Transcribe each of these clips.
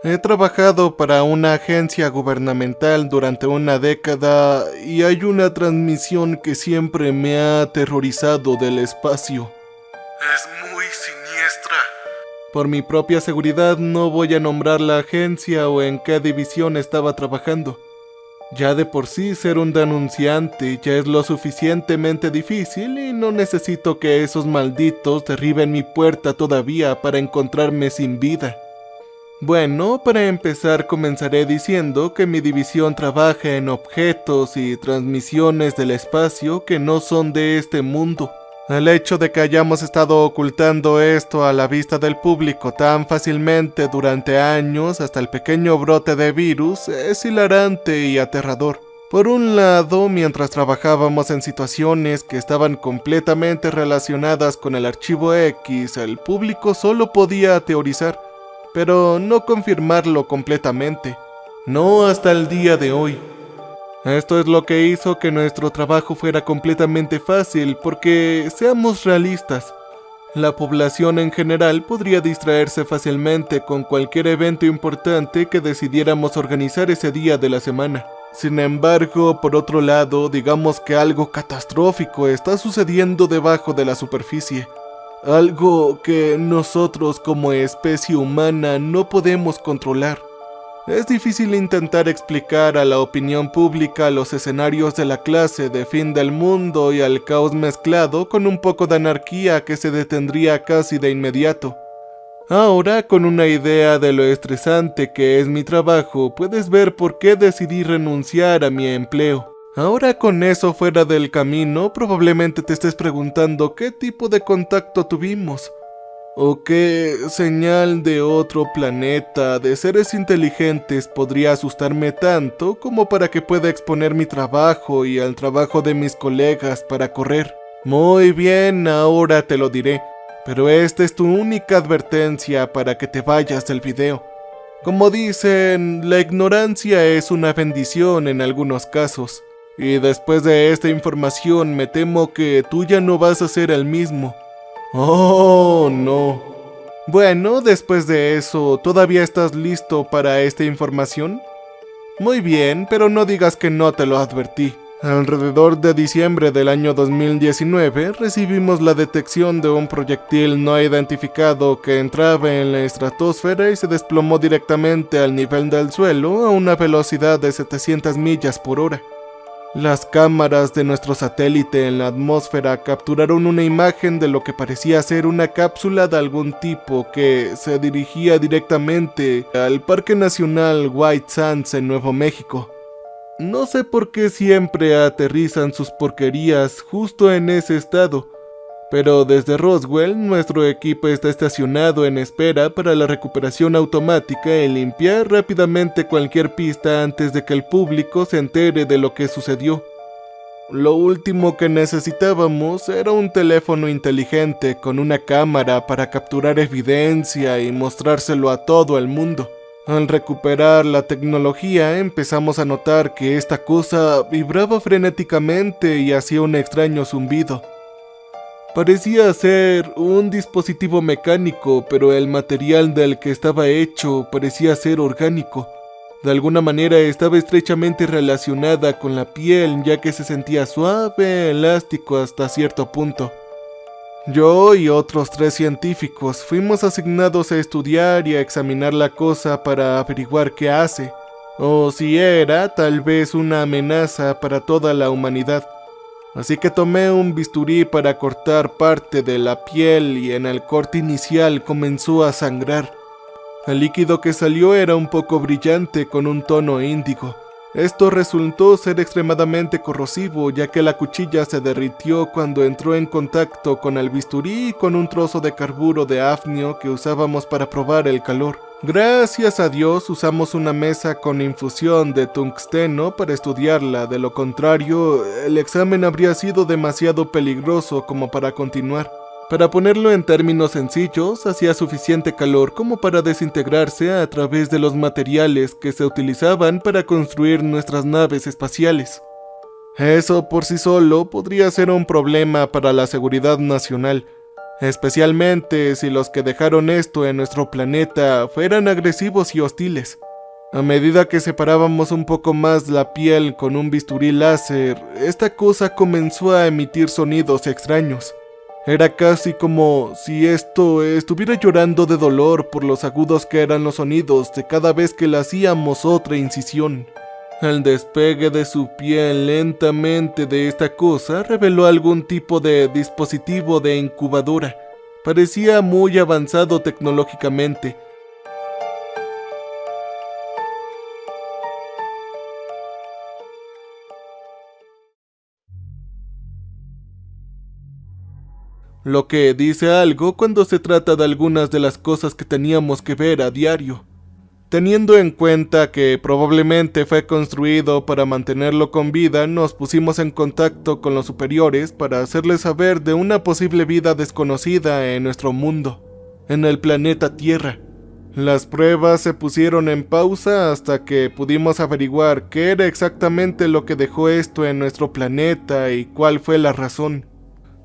He trabajado para una agencia gubernamental durante una década y hay una transmisión que siempre me ha aterrorizado del espacio. Es muy siniestra. Por mi propia seguridad no voy a nombrar la agencia o en qué división estaba trabajando. Ya de por sí ser un denunciante ya es lo suficientemente difícil y no necesito que esos malditos derriben mi puerta todavía para encontrarme sin vida. Bueno, para empezar comenzaré diciendo que mi división trabaja en objetos y transmisiones del espacio que no son de este mundo. El hecho de que hayamos estado ocultando esto a la vista del público tan fácilmente durante años hasta el pequeño brote de virus es hilarante y aterrador. Por un lado, mientras trabajábamos en situaciones que estaban completamente relacionadas con el archivo X, el público solo podía teorizar, pero no confirmarlo completamente. No hasta el día de hoy. Esto es lo que hizo que nuestro trabajo fuera completamente fácil, porque, seamos realistas, la población en general podría distraerse fácilmente con cualquier evento importante que decidiéramos organizar ese día de la semana. Sin embargo, por otro lado, digamos que algo catastrófico está sucediendo debajo de la superficie. Algo que nosotros como especie humana no podemos controlar. Es difícil intentar explicar a la opinión pública los escenarios de la clase de fin del mundo y al caos mezclado con un poco de anarquía que se detendría casi de inmediato. Ahora, con una idea de lo estresante que es mi trabajo, puedes ver por qué decidí renunciar a mi empleo. Ahora con eso fuera del camino, probablemente te estés preguntando qué tipo de contacto tuvimos, o qué señal de otro planeta de seres inteligentes podría asustarme tanto como para que pueda exponer mi trabajo y al trabajo de mis colegas para correr. Muy bien, ahora te lo diré, pero esta es tu única advertencia para que te vayas del video. Como dicen, la ignorancia es una bendición en algunos casos. Y después de esta información me temo que tú ya no vas a ser el mismo. Oh, no. Bueno, después de eso, ¿todavía estás listo para esta información? Muy bien, pero no digas que no te lo advertí. Alrededor de diciembre del año 2019, recibimos la detección de un proyectil no identificado que entraba en la estratosfera y se desplomó directamente al nivel del suelo a una velocidad de 700 millas por hora. Las cámaras de nuestro satélite en la atmósfera capturaron una imagen de lo que parecía ser una cápsula de algún tipo que se dirigía directamente al Parque Nacional White Sands en Nuevo México. No sé por qué siempre aterrizan sus porquerías justo en ese estado, pero desde Roswell nuestro equipo está estacionado en espera para la recuperación automática y limpiar rápidamente cualquier pista antes de que el público se entere de lo que sucedió. Lo último que necesitábamos era un teléfono inteligente con una cámara para capturar evidencia y mostrárselo a todo el mundo. Al recuperar la tecnología empezamos a notar que esta cosa vibraba frenéticamente y hacía un extraño zumbido. Parecía ser un dispositivo mecánico, pero el material del que estaba hecho parecía ser orgánico. De alguna manera estaba estrechamente relacionada con la piel, ya que se sentía suave, elástico hasta cierto punto. Yo y otros 3 científicos fuimos asignados a estudiar y a examinar la cosa para averiguar qué hace, o si era tal vez una amenaza para toda la humanidad. Así que tomé un bisturí para cortar parte de la piel y en el corte inicial comenzó a sangrar. El líquido que salió era un poco brillante con un tono índigo. Esto resultó ser extremadamente corrosivo, ya que la cuchilla se derritió cuando entró en contacto con el bisturí y con un trozo de carburo de hafnio que usábamos para probar el calor. Gracias a Dios usamos una mesa con infusión de tungsteno para estudiarla, de lo contrario, el examen habría sido demasiado peligroso como para continuar. Para ponerlo en términos sencillos, hacía suficiente calor como para desintegrarse a través de los materiales que se utilizaban para construir nuestras naves espaciales. Eso por sí solo podría ser un problema para la seguridad nacional. especialmente si los que dejaron esto en nuestro planeta fueran agresivos y hostiles. A medida que separábamos un poco más la piel con un bisturí láser, esta cosa comenzó a emitir sonidos extraños. Era casi como si esto estuviera llorando de dolor por los agudos que eran los sonidos de cada vez que le hacíamos otra incisión. El despegue de su piel lentamente de esta cosa reveló algún tipo de dispositivo de incubadora. Parecía muy avanzado tecnológicamente. Lo que dice algo cuando se trata de algunas de las cosas que teníamos que ver a diario. Teniendo en cuenta que probablemente fue construido para mantenerlo con vida, nos pusimos en contacto con los superiores para hacerles saber de una posible vida desconocida en nuestro mundo, en el planeta Tierra. Las pruebas se pusieron en pausa hasta que pudimos averiguar qué era exactamente lo que dejó esto en nuestro planeta y cuál fue la razón.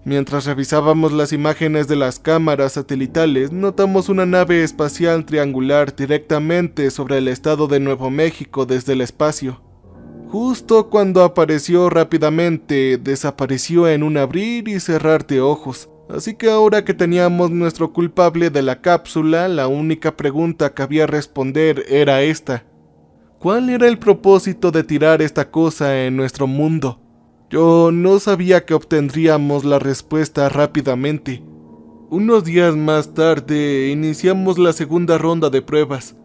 Mientras revisábamos las imágenes de las cámaras satelitales, notamos una nave espacial triangular directamente sobre el estado de Nuevo México desde el espacio. Justo cuando apareció rápidamente, desapareció en un abrir y cerrar de ojos. Así que ahora que teníamos nuestro culpable de la cápsula, la única pregunta que había responder era esta: ¿cuál era el propósito de tirar esta cosa en nuestro mundo? Yo no sabía que obtendríamos la respuesta rápidamente. Unos días más tarde, iniciamos la segunda ronda de pruebas.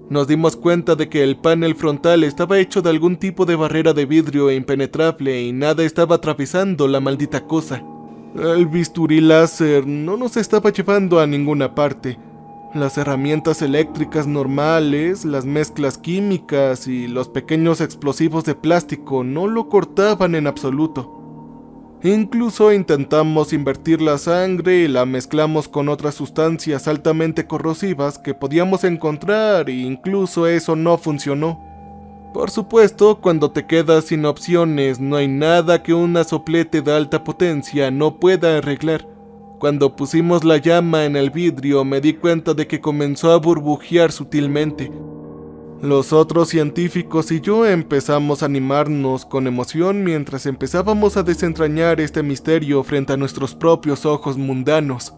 Nos dimos cuenta de que el panel frontal estaba hecho de algún tipo de barrera de vidrio impenetrable y nada estaba atravesando la maldita cosa. El bisturí láser no nos estaba llevando a ninguna parte. Las herramientas eléctricas normales, las mezclas químicas y los pequeños explosivos de plástico no lo cortaban en absoluto. Incluso intentamos invertir la sangre y la mezclamos con otras sustancias altamente corrosivas que podíamos encontrar e incluso eso no funcionó. Por supuesto, cuando te quedas sin opciones, no hay nada que una soplete de alta potencia no pueda arreglar. Cuando pusimos la llama en el vidrio, me di cuenta de que comenzó a burbujear sutilmente. Los otros científicos y yo empezamos a animarnos con emoción mientras empezábamos a desentrañar este misterio frente a nuestros propios ojos mundanos.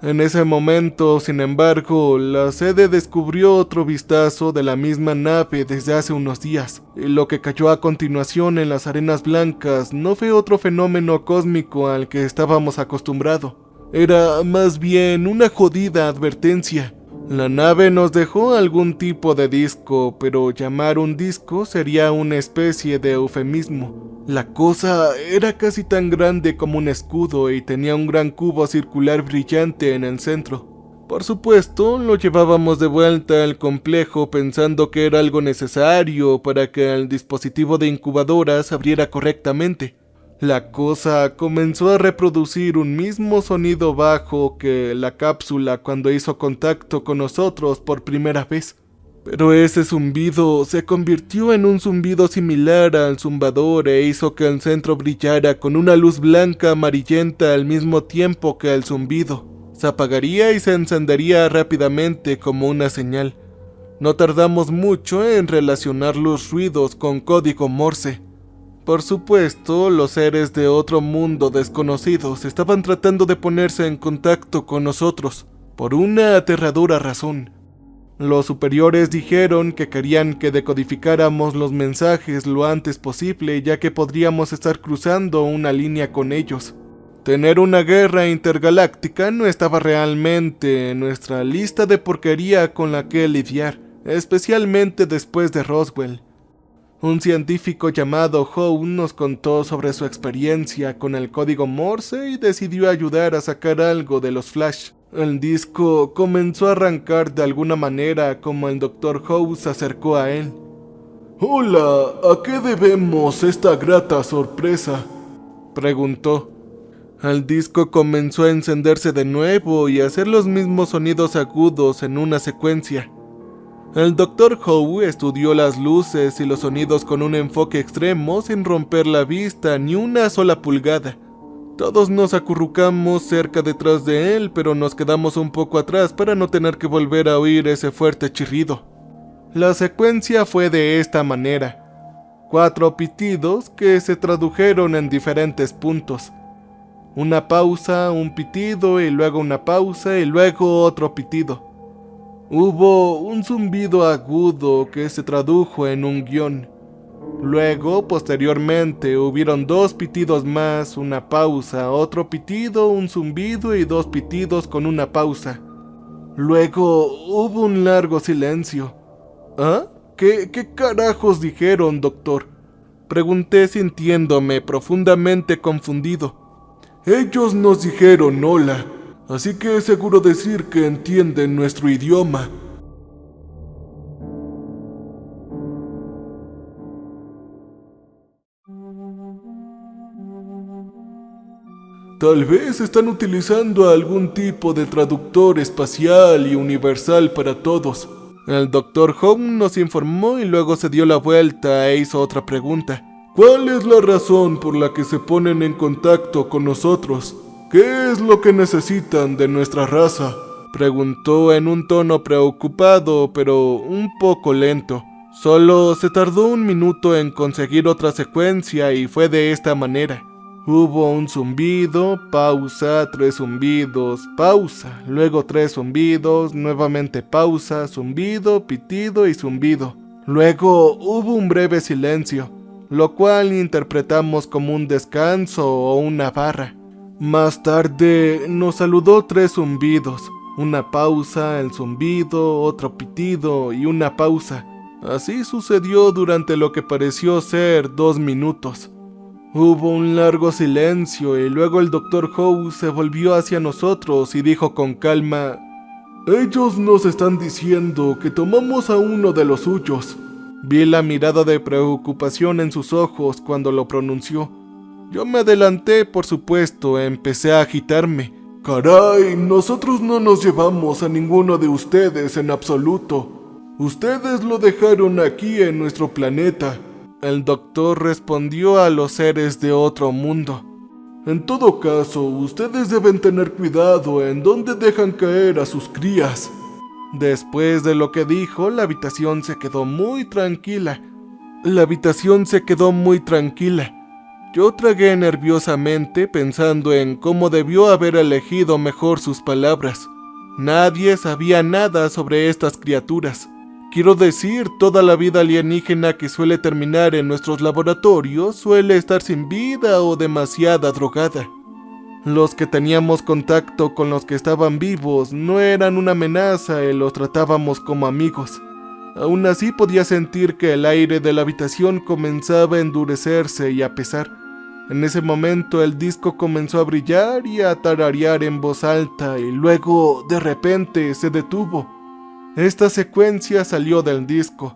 En ese momento, sin embargo, la sede descubrió otro vistazo de la misma nave desde hace unos días, y lo que cayó a continuación en las arenas blancas no fue otro fenómeno cósmico al que estábamos acostumbrados. Era más bien una jodida advertencia. La nave nos dejó algún tipo de disco, pero llamar un disco sería una especie de eufemismo. La cosa era casi tan grande como un escudo y tenía un gran cubo circular brillante en el centro. Por supuesto, lo llevábamos de vuelta al complejo pensando que era algo necesario para que el dispositivo de incubadora se abriera correctamente. La cosa comenzó a reproducir un mismo sonido bajo que la cápsula cuando hizo contacto con nosotros por primera vez. Pero ese zumbido se convirtió en un zumbido similar al zumbador e hizo que el centro brillara con una luz blanca amarillenta al mismo tiempo que el zumbido. Se apagaría y se encendería rápidamente como una señal. No tardamos mucho en relacionar los ruidos con código Morse. Por supuesto, los seres de otro mundo desconocidos estaban tratando de ponerse en contacto con nosotros, por una aterradora razón. Los superiores dijeron que querían que decodificáramos los mensajes lo antes posible, ya que podríamos estar cruzando una línea con ellos. Tener una guerra intergaláctica no estaba realmente en nuestra lista de porquería con la que lidiar, especialmente después de Roswell. Un científico llamado Howe nos contó sobre su experiencia con el código Morse y decidió ayudar a sacar algo de los flash. El disco comenzó a arrancar de alguna manera como el Dr. Howe se acercó a él. «Hola, ¿a qué debemos esta grata sorpresa?», preguntó. El disco comenzó a encenderse de nuevo y a hacer los mismos sonidos agudos en una secuencia. El Dr. Howe estudió las luces y los sonidos con un enfoque extremo sin romper la vista ni una sola pulgada. Todos nos acurrucamos cerca detrás de él, pero nos quedamos un poco atrás para no tener que volver a oír ese fuerte chirrido. La secuencia fue de esta manera: 4 pitidos que se tradujeron en diferentes puntos. Una pausa, un pitido y luego una pausa y luego otro pitido. Hubo un zumbido agudo que se tradujo en un guión. Luego, posteriormente, hubieron 2 pitidos más, una pausa, otro pitido, un zumbido y 2 pitidos con una pausa. Luego hubo un largo silencio. ¿Ah? ¿Qué carajos dijeron, doctor?, pregunté sintiéndome profundamente confundido. Ellos nos dijeron hola, así que es seguro decir que entienden nuestro idioma. Tal vez están utilizando algún tipo de traductor espacial y universal para todos. El Dr. Home nos informó y luego se dio la vuelta e hizo otra pregunta. ¿Cuál es la razón por la que se ponen en contacto con nosotros? ¿Qué es lo que necesitan de nuestra raza?, preguntó en un tono preocupado, pero un poco lento. Solo se tardó 1 minuto en conseguir otra secuencia y fue de esta manera. Hubo un zumbido, pausa, 3 zumbidos, pausa, luego 3 zumbidos, nuevamente pausa, zumbido, pitido y zumbido. Luego hubo un breve silencio, lo cual interpretamos como un descanso o una barra. Más tarde nos saludó 3 zumbidos, una pausa, el zumbido, otro pitido y una pausa. Así sucedió durante lo que pareció ser 2 minutos. Hubo un largo silencio y luego el Dr. Howe se volvió hacia nosotros y dijo con calma: ellos nos están diciendo que tomamos a uno de los suyos. Vi la mirada de preocupación en sus ojos cuando lo pronunció. Yo me adelanté, por supuesto, empecé a agitarme. Caray, nosotros no nos llevamos a ninguno de ustedes en absoluto. Ustedes lo dejaron aquí en nuestro planeta. El doctor respondió a los seres de otro mundo. En todo caso, ustedes deben tener cuidado en dónde dejan caer a sus crías. Después de lo que dijo, la habitación se quedó muy tranquila. Yo tragué nerviosamente pensando en cómo debió haber elegido mejor sus palabras. Nadie sabía nada sobre estas criaturas. Quiero decir, toda la vida alienígena que suele terminar en nuestros laboratorios suele estar sin vida o demasiada drogada. Los que teníamos contacto con los que estaban vivos no eran una amenaza y los tratábamos como amigos. Aún así podía sentir que el aire de la habitación comenzaba a endurecerse y a pesar. En ese momento el disco comenzó a brillar y a tararear en voz alta y luego, de repente, se detuvo. Esta secuencia salió del disco.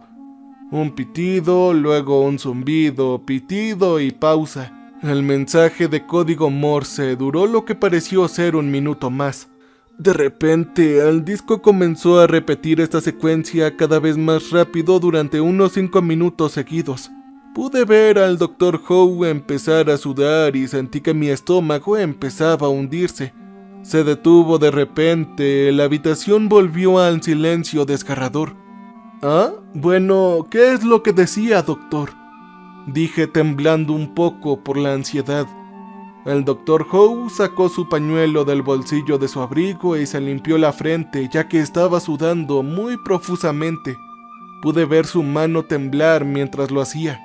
Un pitido, luego un zumbido, pitido y pausa. El mensaje de código Morse duró lo que pareció ser 1 minuto más. De repente, el disco comenzó a repetir esta secuencia cada vez más rápido durante unos 5 minutos seguidos. Pude ver al Dr. Howe empezar a sudar y sentí que mi estómago empezaba a hundirse. Se detuvo de repente, la habitación volvió al silencio desgarrador. ¿Ah? Bueno, ¿qué es lo que decía, doctor?, dije temblando un poco por la ansiedad. El Dr. Howe sacó su pañuelo del bolsillo de su abrigo y se limpió la frente, ya que estaba sudando muy profusamente. Pude ver su mano temblar mientras lo hacía.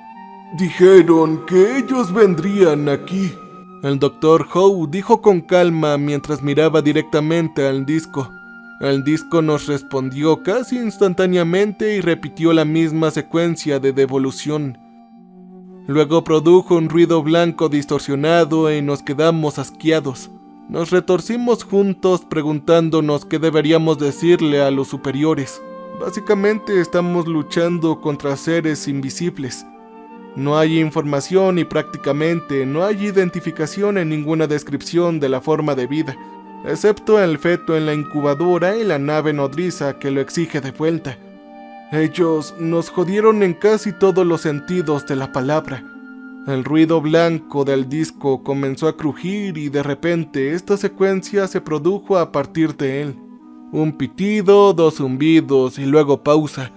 Dijeron que ellos vendrían aquí. El Dr. Howe dijo con calma mientras miraba directamente al disco. El disco nos respondió casi instantáneamente y repitió la misma secuencia de devolución. Luego produjo un ruido blanco distorsionado y nos quedamos asqueados. Nos retorcimos juntos preguntándonos qué deberíamos decirle a los superiores. Básicamente estamos luchando contra seres invisibles. No hay información y prácticamente no hay identificación en ninguna descripción de la forma de vida, excepto el feto en la incubadora y la nave nodriza que lo exige de vuelta. Ellos nos jodieron en casi todos los sentidos de la palabra. El ruido blanco del disco comenzó a crujir y de repente esta secuencia se produjo a partir de él. Un pitido, dos zumbidos y luego pausa.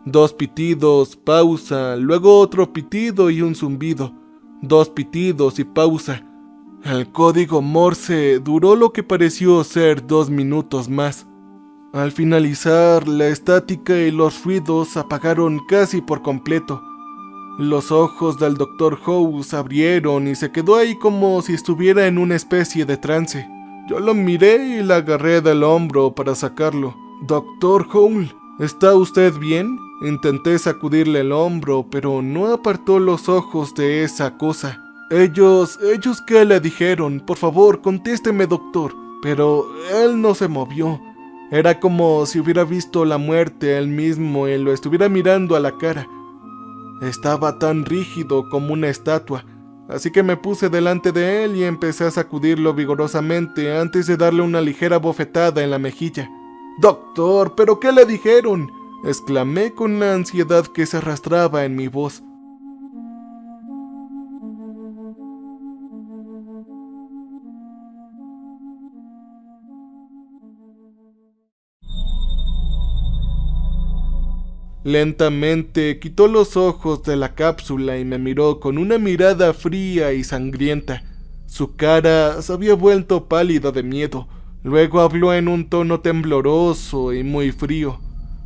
Dos pitidos, pausa, luego otro pitido y un zumbido. Dos pitidos y pausa. El código Morse duró lo que pareció ser 2 minutos más. Al finalizar, la estática y los ruidos se apagaron casi por completo. Los ojos del Dr. House se abrieron y se quedó ahí como si estuviera en una especie de trance. Yo lo miré y le agarré del hombro para sacarlo. «Dr. Houle, ¿está usted bien?» Intenté sacudirle el hombro, pero no apartó los ojos de esa cosa. «¿Ellos qué le dijeron? Por favor, contésteme, doctor». Pero él no se movió. Era como si hubiera visto la muerte él mismo y lo estuviera mirando a la cara. Estaba tan rígido como una estatua, así que me puse delante de él y empecé a sacudirlo vigorosamente antes de darle una ligera bofetada en la mejilla. «Doctor, ¿pero qué le dijeron?», exclamé con la ansiedad que se arrastraba en mi voz. Lentamente quitó los ojos de la cápsula y me miró con una mirada fría y sangrienta. Su cara se había vuelto pálida de miedo. Luego habló en un tono tembloroso y muy frío.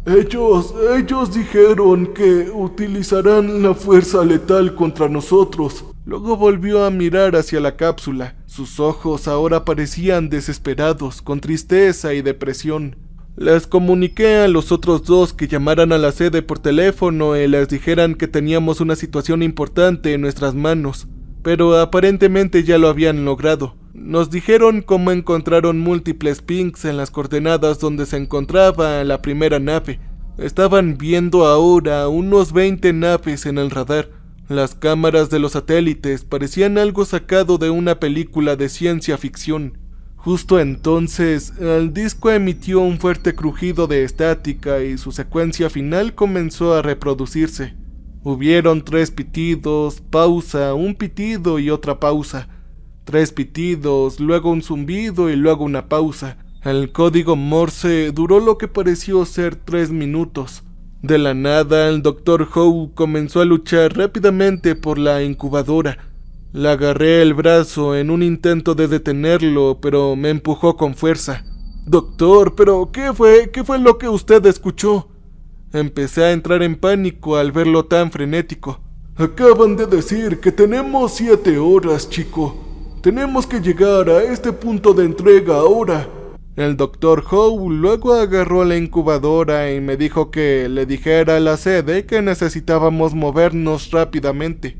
Ellos dijeron que utilizarán la fuerza letal contra nosotros». Luego volvió a mirar hacia la cápsula. Sus ojos ahora parecían desesperados, con tristeza y depresión. Les comuniqué a los otros dos que llamaran a la sede por teléfono y les dijeran que teníamos una situación importante en nuestras manos, pero aparentemente ya lo habían logrado. Nos dijeron cómo encontraron múltiples pings en las coordenadas donde se encontraba la primera nave. Estaban viendo ahora unos 20 naves en el radar. Las cámaras de los satélites parecían algo sacado de una película de ciencia ficción. Justo entonces, el disco emitió un fuerte crujido de estática y su secuencia final comenzó a reproducirse. Hubieron 3 pitidos, pausa, un pitido y otra pausa. 3 pitidos, luego un zumbido y luego una pausa. El código Morse duró lo que pareció ser 3 minutos. De la nada, el Dr. Howe comenzó a luchar rápidamente por la incubadora. Le agarré el brazo en un intento de detenerlo, pero me empujó con fuerza. «Doctor, ¿pero qué fue lo que usted escuchó?». Empecé a entrar en pánico al verlo tan frenético. «Acaban de decir que tenemos 7 horas, chico. Tenemos que llegar a este punto de entrega ahora». El Dr. Howe luego agarró la incubadora y me dijo que le dijera a la sede que necesitábamos movernos rápidamente.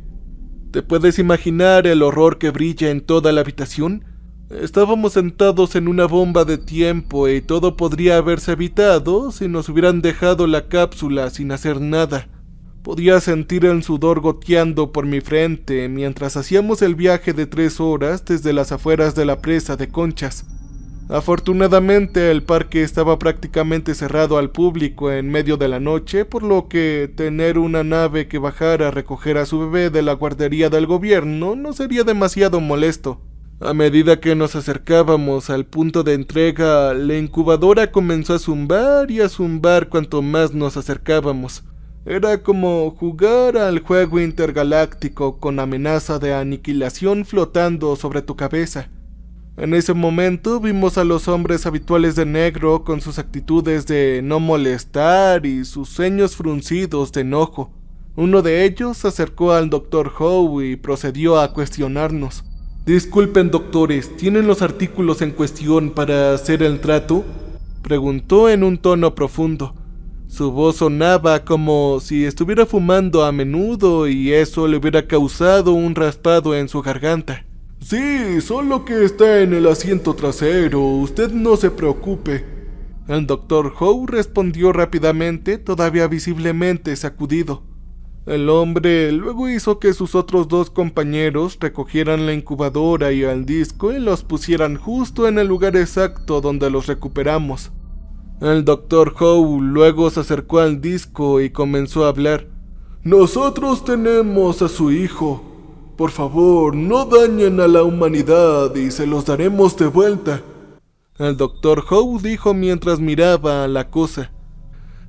¿Te puedes imaginar el horror que brilla en toda la habitación? Estábamos sentados en una bomba de tiempo y todo podría haberse evitado si nos hubieran dejado la cápsula sin hacer nada. Podía sentir el sudor goteando por mi frente mientras hacíamos el viaje de 3 horas desde las afueras de la presa de Conchas. Afortunadamente el parque estaba prácticamente cerrado al público en medio de la noche, por lo que tener una nave que bajara a recoger a su bebé de la guardería del gobierno no sería demasiado molesto. A medida que nos acercábamos al punto de entrega, la incubadora comenzó a zumbar y a zumbar cuanto más nos acercábamos. Era como jugar al juego intergaláctico con amenaza de aniquilación flotando sobre tu cabeza. En ese momento vimos a los hombres habituales de negro con sus actitudes de no molestar y sus ceños fruncidos de enojo. Uno de ellos se acercó al Dr. Howe y procedió a cuestionarnos. «Disculpen, doctores, ¿tienen los artículos en cuestión para hacer el trato?», preguntó en un tono profundo. Su voz sonaba como si estuviera fumando a menudo y eso le hubiera causado un raspado en su garganta. «Sí, solo que está en el asiento trasero, usted no se preocupe». El Dr. Howe respondió rápidamente, todavía visiblemente sacudido. El hombre luego hizo que sus otros 2 compañeros recogieran la incubadora y el disco y los pusieran justo en el lugar exacto donde los recuperamos. El Dr. Howe luego se acercó al disco y comenzó a hablar. «Nosotros tenemos a su hijo. Por favor, no dañen a la humanidad y se los daremos de vuelta. El Dr. Howe dijo mientras miraba a la cosa.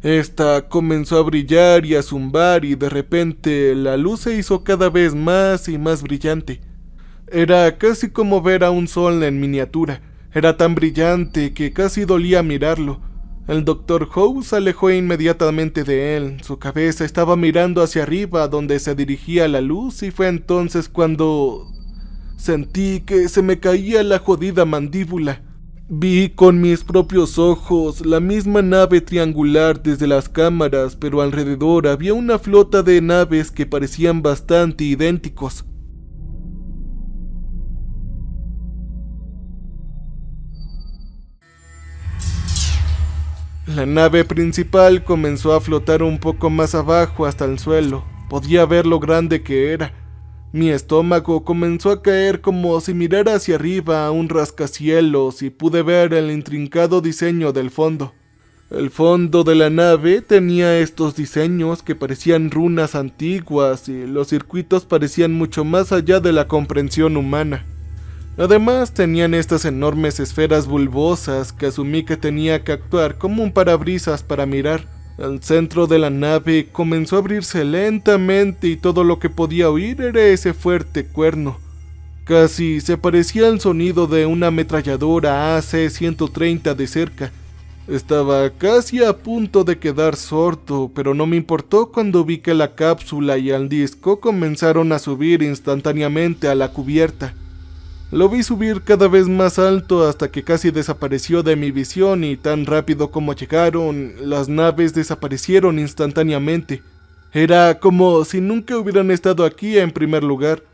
Esta comenzó a brillar y a zumbar y de repente la luz se hizo cada vez más y más brillante. Era casi como ver a un sol en miniatura. Era tan brillante que casi dolía mirarlo. El Dr. Howe se alejó inmediatamente de él. Su cabeza estaba mirando hacia arriba donde se dirigía la luz y fue entonces cuando sentí que se me caía la jodida mandíbula. Vi con mis propios ojos la misma nave triangular desde las cámaras, pero alrededor había una flota de naves que parecían bastante idénticos. La nave principal comenzó a flotar un poco más abajo hasta el suelo. Podía ver lo grande que era. Mi estómago comenzó a caer como si mirara hacia arriba a un rascacielos y pude ver el intrincado diseño del fondo. El fondo de la nave tenía estos diseños que parecían runas antiguas y los circuitos parecían mucho más allá de la comprensión humana. Además tenían estas enormes esferas bulbosas que asumí que tenía que actuar como un parabrisas para mirar. El centro de la nave comenzó a abrirse lentamente y todo lo que podía oír era ese fuerte cuerno. Casi se parecía al sonido de una ametralladora AC-130 de cerca. Estaba casi a punto de quedar sordo, pero no me importó cuando vi que la cápsula y el disco comenzaron a subir instantáneamente a la cubierta. Lo vi subir cada vez más alto hasta que casi desapareció de mi visión y tan rápido como llegaron, las naves desaparecieron instantáneamente. Era como si nunca hubieran estado aquí en primer lugar.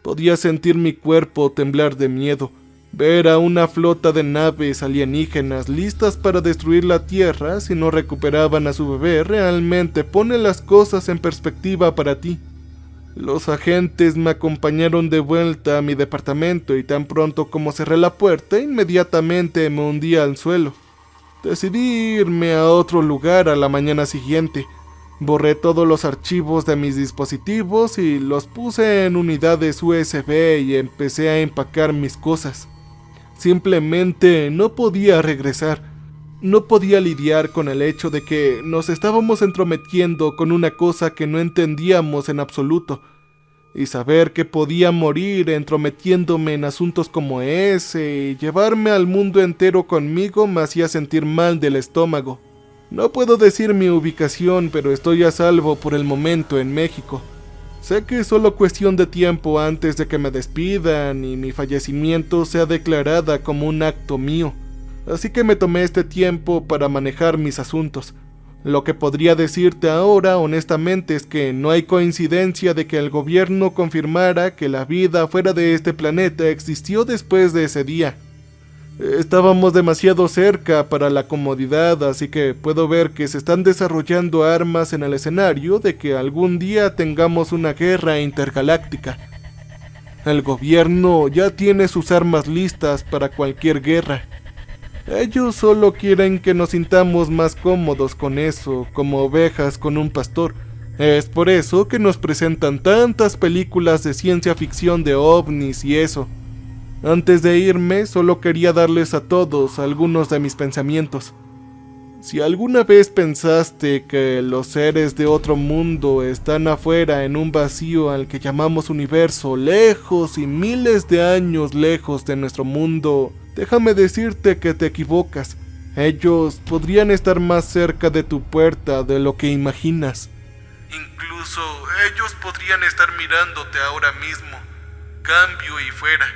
Podía sentir mi cuerpo temblar de miedo. Ver a una flota de naves alienígenas listas para destruir la Tierra si no recuperaban a su bebé realmente pone las cosas en perspectiva para ti. Los agentes me acompañaron de vuelta a mi departamento y tan pronto como cerré la puerta, inmediatamente me hundí al suelo. Decidí irme a otro lugar a la mañana siguiente. Borré todos los archivos de mis dispositivos y los puse en unidades USB y empecé a empacar mis cosas. Simplemente no podía regresar. No podía lidiar con el hecho de que nos estábamos entrometiendo con una cosa que no entendíamos en absoluto, y saber que podía morir entrometiéndome en asuntos como ese y llevarme al mundo entero conmigo me hacía sentir mal del estómago. No puedo decir mi ubicación, pero estoy a salvo por el momento en México. Sé que es solo cuestión de tiempo antes de que me despidan y mi fallecimiento sea declarada como un acto mío. Así que me tomé este tiempo para manejar mis asuntos. Lo que podría decirte ahora, honestamente, es que no hay coincidencia de que el gobierno confirmara que la vida fuera de este planeta existió después de ese día. Estábamos demasiado cerca para la comodidad, así que puedo ver que se están desarrollando armas en el escenario de que algún día tengamos una guerra intergaláctica. El gobierno ya tiene sus armas listas para cualquier guerra. Ellos solo quieren que nos sintamos más cómodos con eso, como ovejas con un pastor. Es por eso que nos presentan tantas películas de ciencia ficción de ovnis y eso. Antes de irme, solo quería darles a todos algunos de mis pensamientos. Si alguna vez pensaste que los seres de otro mundo están afuera en un vacío al que llamamos universo, lejos y miles de años lejos de nuestro mundo, déjame decirte que te equivocas. Ellos podrían estar más cerca de tu puerta de lo que imaginas. Incluso ellos podrían estar mirándote ahora mismo. Cambio y fuera.